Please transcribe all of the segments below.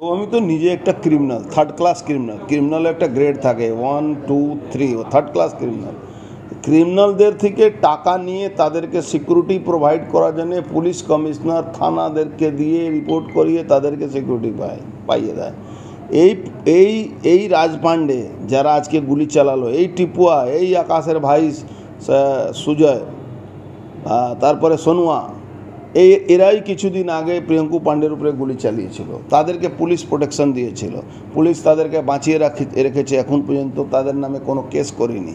তো আমি তো নিজে একটা ক্রিমিনাল, থার্ড ক্লাস ক্রিমিনাল। ক্রিমিনালের একটা গ্রেড থাকে 1 2 3, ও থার্ড ক্লাস ক্রিমিনাল। ক্রিমিনালদের থেকে টাকা নিয়ে তাদেরকে সিকিউরিটি প্রোভাইড করার জন্য পুলিশ কমিশনার থানাদেরকে দিয়ে রিপোর্ট করিয়ে তাদেরকে সিকিউরিটি পাইয়ে দেয়। এই এই এই রাজপাণ্ডে যারা আজকে গুলি চালালো, এই টিপুয়া, এই আকাশের ভাই সুজয়, তারপরে সোনুয়া, এরাই কিছুদিন আগে প্রিয়ঙ্কু পাণ্ডের উপরে গুলি চালিয়েছিল। তাদেরকে পুলিশ প্রোটেকশন দিয়েছিল, পুলিশ তাদেরকে বাঁচিয়ে রেখেছে, এখন পর্যন্ত তাদের নামে কোনো কেস করেনি।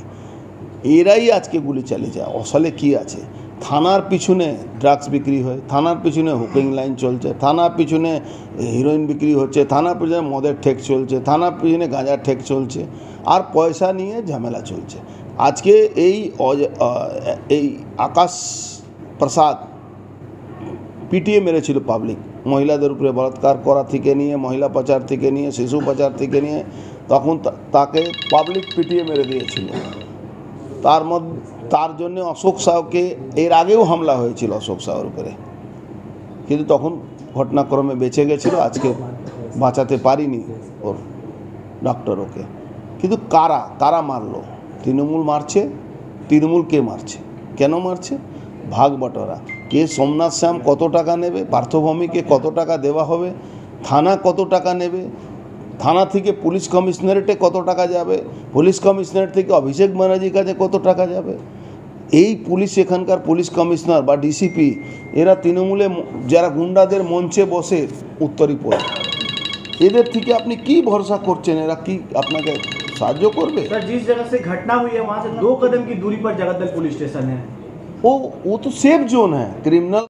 এরাই আজকে গুলি চালিয়েছে। আসলে কি আছে? থানার পিছনে ড্রাগস বিক্রি হয়, থানার পিছনে হুকিং লাইন চলছে, থানার পিছনে হিরোইন বিক্রি হচ্ছে, থানার পিছনে মদের ঠেক চলছে, থানার পিছনে গাঁজার ঠেক চলছে, আর পয়সা নিয়ে ঝামেলা চলছে। আজকে এই আকাশ প্রসাদ পিটিয়ে মেরেছিল পাবলিক, মহিলাদের উপরে বলাৎকার করা থেকে নিয়ে, মহিলা পাচার থেকে নিয়ে, শিশু পাচার থেকে নিয়ে, তখন তাকে পাবলিক পিটিয়ে মেরে দিয়েছিল। তার জন্য অশোক সাউকে এর আগেও হামলা হয়েছিল অশোক সাউর উপরে, কিন্তু তখন ঘটনাক্রমে বেঁচে গেছিল। আজকে বাঁচাতে পারিনি ওর ডক্টর ওকে। কিন্তু কারা মারলো? তৃণমূল মারছে। তৃণমূল কে মারছে? কেন মারছে? ভাগ বটরা। কে সোমনাথ শ্যাম কত টাকা নেবে, পার্থভূমিকে কত টাকা দেওয়া হবে, থানা কত টাকা নেবে, থানা থেকে পুলিশ কমিশনারেটে কত টাকা যাবে, পুলিশ কমিশনারেট থেকে অভিষেক ব্যানার্জির কাছে কত টাকা যাবে। এই পুলিশ, এখানকার পুলিশ কমিশনার বা ডিসিপি, এরা তৃণমূলে যারা গুন্ডাদের মঞ্চে বসে উত্তরই পড়ে। এদের থেকে আপনি কি ভরসা করছেন? এরা কি আপনাকে সাহায্য করবে? सर, जिस जगह से घटना हुई है वहाँ से 2 कदम की दूरी पर जगद्दल पुलिस स्टेशन है। वो तो सेफ जोन है। क्रिमिनल